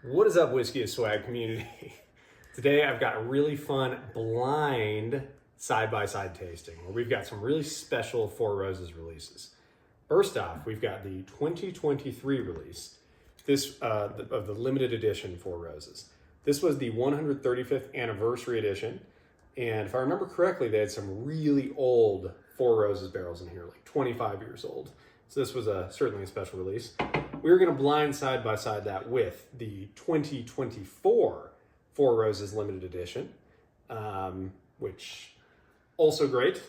What is up, Whiskey is Swag community? Today I've got a really fun blind side-by-side tasting where we've got some really special Four Roses releases. First off, we've got the 2023 release, this of the limited edition Four Roses. This was the 135th anniversary edition, and if I remember correctly, they had some really old Four Roses barrels in here, like 25 years old. So this was certainly a special release. We were going to blind side by side that with the 2024 Four Roses limited edition, which also great.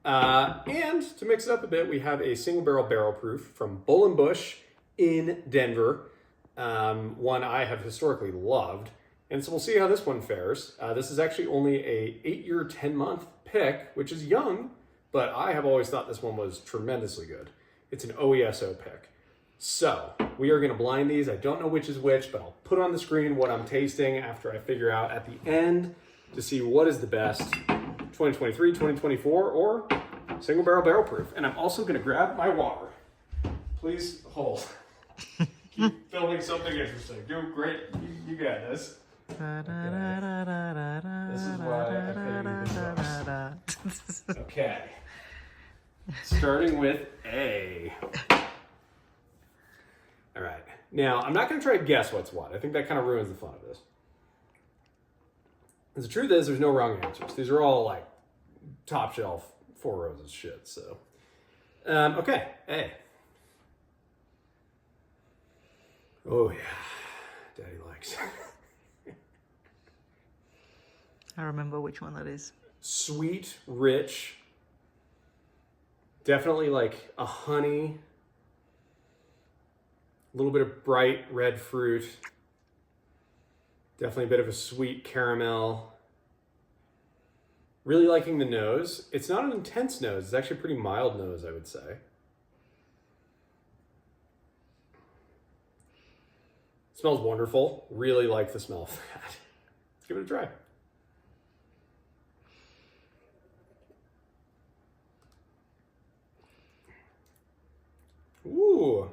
And to mix it up a bit, we have a single barrel proof from Bull & Bush in Denver, one I have historically loved. And so we'll see how this one fares. This is actually only a 8-year, 10-month pick, which is young, but I have always thought this one was tremendously good. It's an OESO pick. So we are going to blind these. I don't know which is which, but I'll put on the screen what I'm tasting after I figure out at the end to see what is the best 2023, 2024, or single barrel proof. And I'm also going to grab my water. Please hold. Keep filming something interesting. Do great. You got this. Okay. This is why I figured this out. Okay. Starting with A. All right. Now, I'm not going to try to guess what's what. I think that kind of ruins the fun of this. Because the truth is, there's no wrong answers. These are all like top shelf Four Roses shit. So, okay. A. Oh yeah, Daddy likes. I remember which one that is. Sweet, rich. Definitely like a honey. A little bit of bright red fruit. Definitely a bit of a sweet caramel. Really liking the nose. It's not an intense nose. It's actually a pretty mild nose, I would say. Smells wonderful. Really like the smell of that. Let's give it a try. Ooh.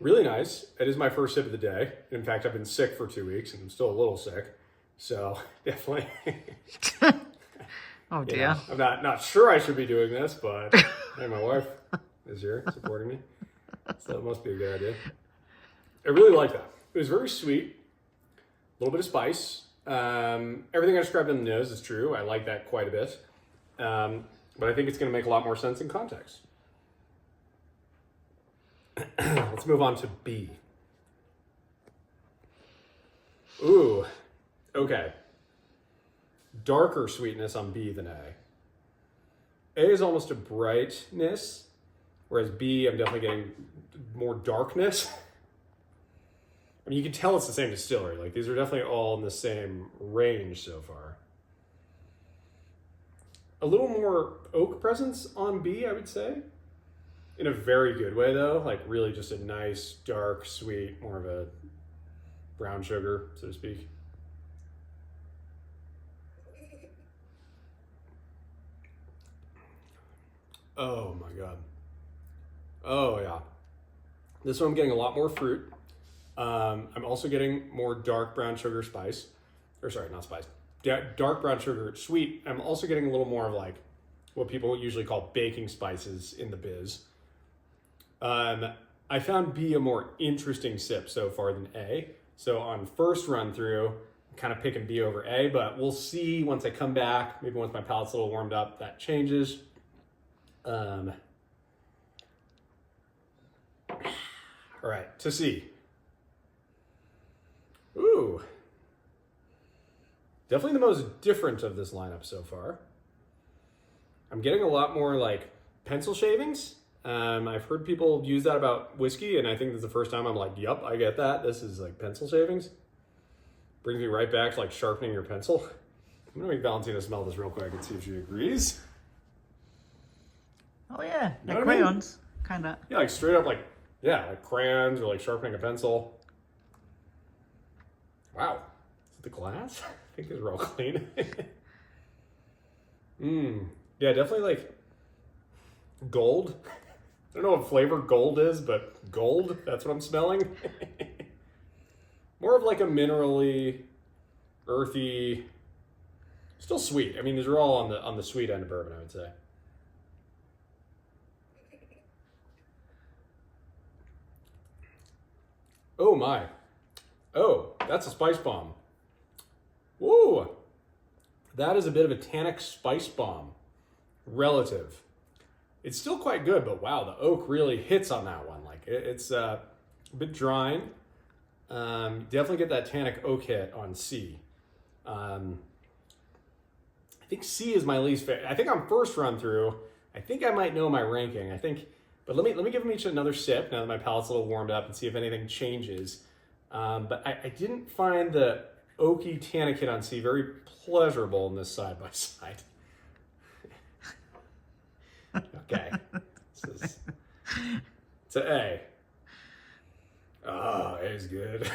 Really nice. It is my first sip of the day. In fact, I've been sick for 2 weeks and I'm still a little sick. So definitely. Oh dear. Yeah, I'm not sure I should be doing this, but hey, my wife is here supporting me. So it must be a good idea. I really like that. It was very sweet. A little bit of spice. Everything I described in the nose is true. I like that quite a bit. But I think it's going to make a lot more sense in context. Let's move on to B. Ooh, okay. Darker sweetness on B than A. A is almost a brightness, whereas B, I'm definitely getting more darkness. I mean, you can tell it's the same distillery. Like, these are definitely all in the same range so far. A little more oak presence on B, I would say. In a very good way, though. Like, really just a nice, dark, sweet, more of a brown sugar, so to speak. Oh, my God. Oh, yeah. This one I'm getting a lot more fruit. I'm also getting more dark brown sugar spice. Or, sorry, not spice. Dark brown sugar sweet. I'm also getting a little more of, like, what people usually call baking spices in the biz. I found B a more interesting sip so far than A. So on first run through, I'm kind of picking B over A, but we'll see once I come back. Maybe once my palate's a little warmed up, that changes. All right, to C. Ooh. Definitely the most different of this lineup so far. I'm getting a lot more like pencil shavings. I've heard people use that about whiskey, and I think this is the first time I'm like, yep, I get that. This is like pencil shavings. Brings me right back to like sharpening your pencil. I'm gonna make Valentina smell this real quick and see if she agrees. Oh yeah, You know like what I mean? crayons, kind of. Yeah, like straight up like, yeah, like crayons or like sharpening a pencil. Wow, is it the glass? I think these are all clean. Yeah, definitely like gold. don't know what flavor gold is, but gold, that's what I'm smelling. More of like a minerally, earthy, still sweet. I mean, these are all on the sweet end of bourbon, I would say. Oh my. Oh, that's a spice bomb. Whoa. That is a bit of a tannic spice bomb. Relative. It's still quite good, but wow, the oak really hits on that one. Like it's a bit drying. Definitely get that tannic oak hit on C. I think C is my least favorite. I think on first run through, I think I might know my ranking. But let me give them each another sip now that my palate's a little warmed up and see if anything changes. But I didn't find the oaky tannic hit on C very pleasurable in this side by side. Okay, it's an A. Oh, A is good.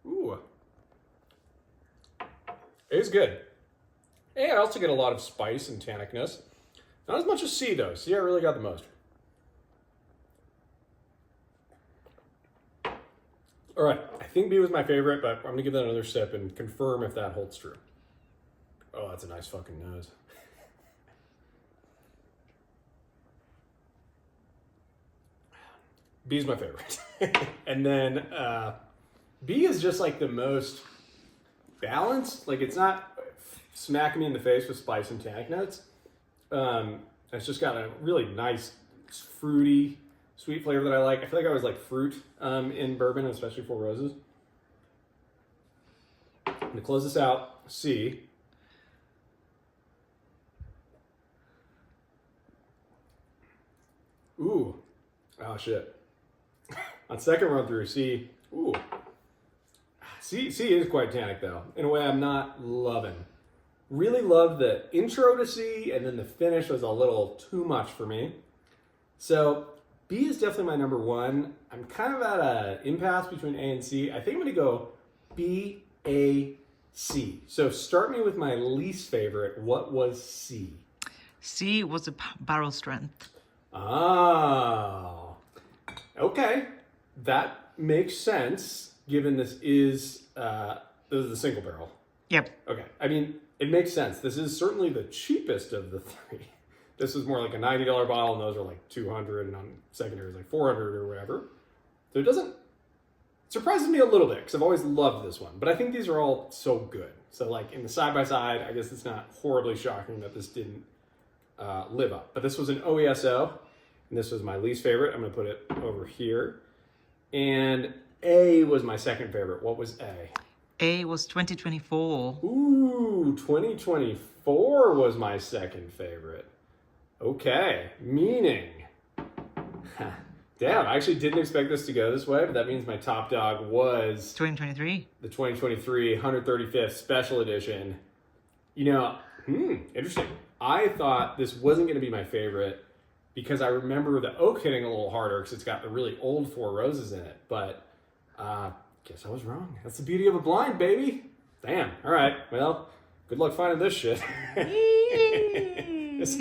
Ooh. A is good. A, I also get a lot of spice and tannicness. Not as much as C though. C, I really got the most. All right, I think B was my favorite, but I'm gonna give that another sip and confirm if that holds true. Oh, that's a nice fucking nose. B is my favorite. And then B is just like the most balanced. Like it's not smacking me in the face with spice and tannic notes. It's just got a really nice, fruity, sweet flavor that I like. I feel like I always like fruit in bourbon, especially Four Roses. I'm gonna close this out. C. Ooh. Oh shit. On second run through, C. Ooh. C is quite tannic though, in a way I'm not loving. Really loved the intro to C, and then the finish was a little too much for me. So B is definitely my number one. I'm kind of at an impasse between A and C. I think I'm gonna go B, A, C. So start me with my least favorite. What was C? C was a barrel strength. Oh, okay. That makes sense, given this is the single barrel. Yep. Okay, I mean, it makes sense. This is certainly the cheapest of the three. This is more like a $90 bottle, and those are like $200, and on secondary is like $400 or whatever. So it surprises me a little bit, because I've always loved this one. But I think these are all so good. So like in the side-by-side, I guess it's not horribly shocking that this didn't live up. But this was an OESO, and this was my least favorite. I'm going to put it over here. And A was my second favorite. What was A? A was 2024. Ooh, 2024 was my second favorite. Okay, meaning... Damn, I actually didn't expect this to go this way, but that means my top dog was... 2023. The 2023 135th Special Edition. You know, interesting. I thought this wasn't going to be my favorite because I remember the oak hitting a little harder because it's got the really old Four Roses in it. But guess I was wrong. That's the beauty of a blind, baby. Damn. All right. Well, good luck finding this shit. this